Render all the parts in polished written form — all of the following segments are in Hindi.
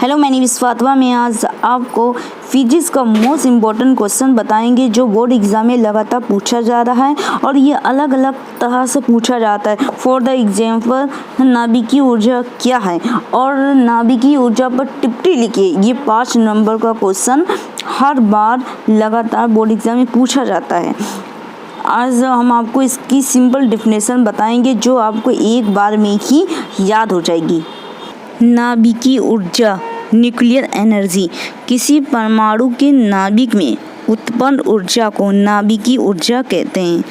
हेलो, मैंने विश्वात्मा में आज आपको फिजिक्स का मोस्ट इम्पॉर्टेंट क्वेश्चन बताएंगे जो बोर्ड एग्जाम में लगातार पूछा जा रहा है और ये अलग अलग तरह से पूछा जाता है। फॉर द एग्जाम्पल, नाभिकीय ऊर्जा क्या है और नाभिकीय ऊर्जा पर टिप्पणी लिखिए। ये 5 नंबर का क्वेश्चन हर बार लगातार बोर्ड एग्जाम में पूछा जाता है। आज हम आपको इसकी सिंपल डेफिनेशन बताएंगे जो आपको एक बार में ही याद हो जाएगी। नाभिकीय ऊर्जा, न्यूक्लियर एनर्जी, किसी परमाणु के नाभिक में उत्पन्न ऊर्जा को नाभिकीय ऊर्जा कहते हैं।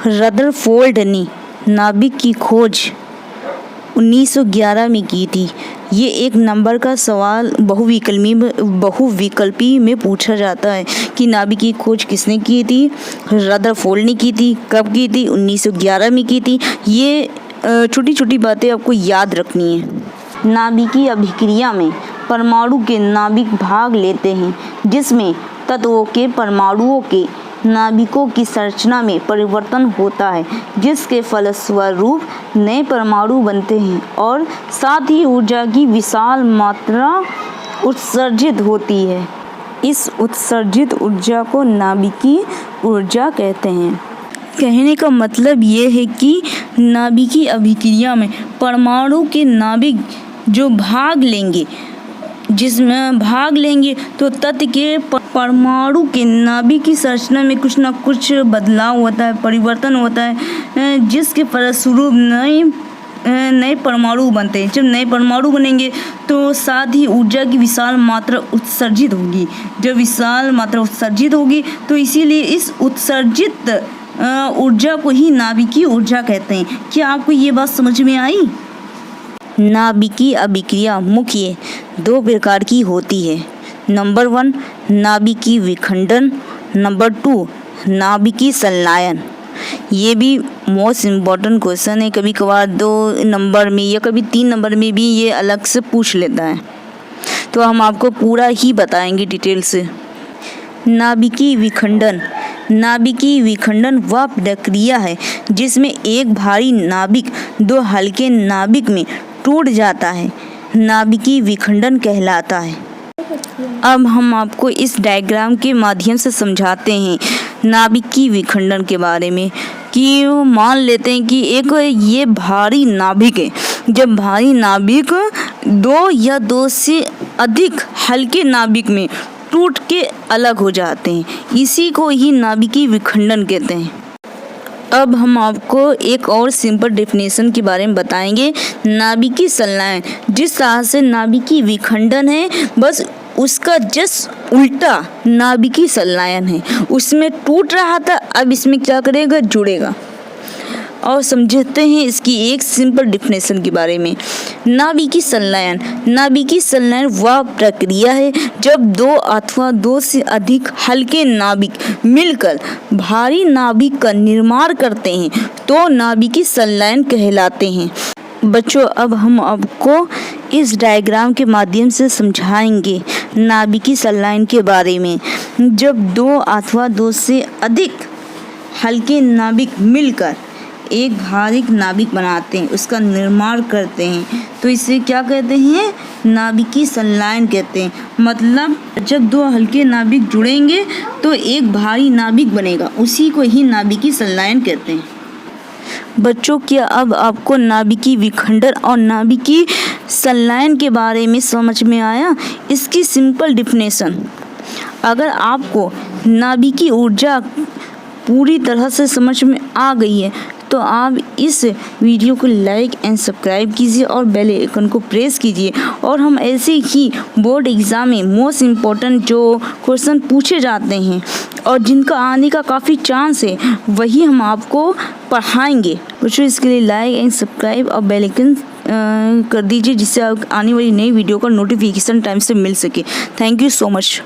रदरफोर्ड ने नाभिक की खोज 1911 में की थी। ये एक नंबर का सवाल बहुविकल्पी में पूछा जाता है कि नाभिक की खोज किसने की थी। रदरफोर्ड ने की थी। कब की थी? 1911 में की थी। ये छोटी छोटी बातें आपको याद रखनी है। नाभिकीय अभिक्रिया में परमाणु के नाभिक भाग लेते हैं जिसमें तत्वों के परमाणुओं के नाभिकों की संरचना में परिवर्तन होता है जिसके फलस्वरूप नए परमाणु बनते हैं और साथ ही ऊर्जा की विशाल मात्रा उत्सर्जित होती है। इस उत्सर्जित ऊर्जा को नाभिकीय ऊर्जा कहते हैं। कहने का मतलब ये है कि नाभिकीय अभिक्रिया में परमाणु के नाभिक जो भाग लेंगे तो तत्व के परमाणु के नाभिक की संरचना में कुछ ना कुछ बदलाव होता है, परिवर्तन होता है जिसके फलस्वरूप नए परमाणु बनते हैं। जब नए परमाणु बनेंगे तो साथ ही ऊर्जा की विशाल मात्रा उत्सर्जित होगी। जब विशाल मात्रा उत्सर्जित होगी तो इसीलिए इस उत्सर्जित ऊर्जा को ही नाभिकीय ऊर्जा कहते हैं। क्या आपको ये बात समझ में आई? नाभिकीय अभिक्रिया मुख्य 2 प्रकार की होती है। नंबर 1 नाभिकीय विखंडन, नंबर 2 नाभिकीय संलयन। ये भी मोस्ट इम्पॉर्टेंट क्वेश्चन है। कभी कभार 2 नंबर में या कभी 3 नंबर में भी ये अलग से पूछ लेता है, तो हम आपको पूरा ही बताएंगे डिटेल से। नाभिकीय विखंडन वह प्रक्रिया है जिसमें एक भारी नाभिक 2 हल्के नाभिक में टूट जाता है, नाभिकीय विखंडन कहलाता है। अब हम आपको इस डायग्राम के माध्यम से समझाते हैं नाभिकीय विखंडन के बारे में। कि मान लेते हैं कि एक ये भारी नाभिक है। जब भारी नाभिक 2 या 2 से अधिक हल्के नाभिक में टूट के अलग हो जाते हैं, इसी को ही नाभिकीय विखंडन कहते हैं। अब हम आपको एक और सिंपल डेफिनेशन के बारे में बताएंगे। नाभिकीय संलयन, जिस तरह से नाभिकीय विखंडन है बस उसका जस्ट उल्टा नाभिकीय संलयन है। उसमें टूट रहा था, अब इसमें क्या करेगा? जुड़ेगा। और समझते हैं इसकी एक सिंपल डेफिनेशन के बारे में। नाभिकीय संलयन वह प्रक्रिया है जब 2 अथवा 2 से अधिक हल्के नाभिक मिलकर भारी नाभिक का निर्माण करते हैं तो नाभिकीय संलयन कहलाते हैं। बच्चों, अब हम आपको इस डायग्राम के माध्यम से समझाएंगे नाभिकीय संलयन के बारे में। जब 2 अथवा 2 से अधिक हल्के नाभिक मिलकर एक भारी नाभिक बनाते हैं, उसका निर्माण करते हैं, तो इसे क्या कहते हैं? नाभिकीय संलयन कहते हैं। मतलब जब 2 हल्के नाभिक जुड़ेंगे तो एक भारी नाभिक बनेगा, उसी को ही नाभिकीय संलयन कहते हैं। बच्चों, क्या अब आपको नाभिकीय विखंडन और नाभिकीय संलयन के बारे में समझ में आया? इसकी सिंपल डेफिनेशन, अगर आपको नाभिकीय ऊर्जा पूरी तरह से समझ में आ गई है तो आप इस वीडियो को लाइक एंड सब्सक्राइब कीजिए और बेल आइकन को प्रेस कीजिए। और हम ऐसे ही बोर्ड एग्ज़ाम में मोस्ट इम्पॉर्टेंट जो क्वेश्चन पूछे जाते हैं और जिनका आने का काफ़ी चांस है वही हम आपको पढ़ाएंगे। बच्चों, इसके लिए लाइक एंड सब्सक्राइब और बेल आइकन कर दीजिए जिससे आने वाली नई वीडियो का नोटिफिकेशन टाइम से मिल सके। Thank you so much.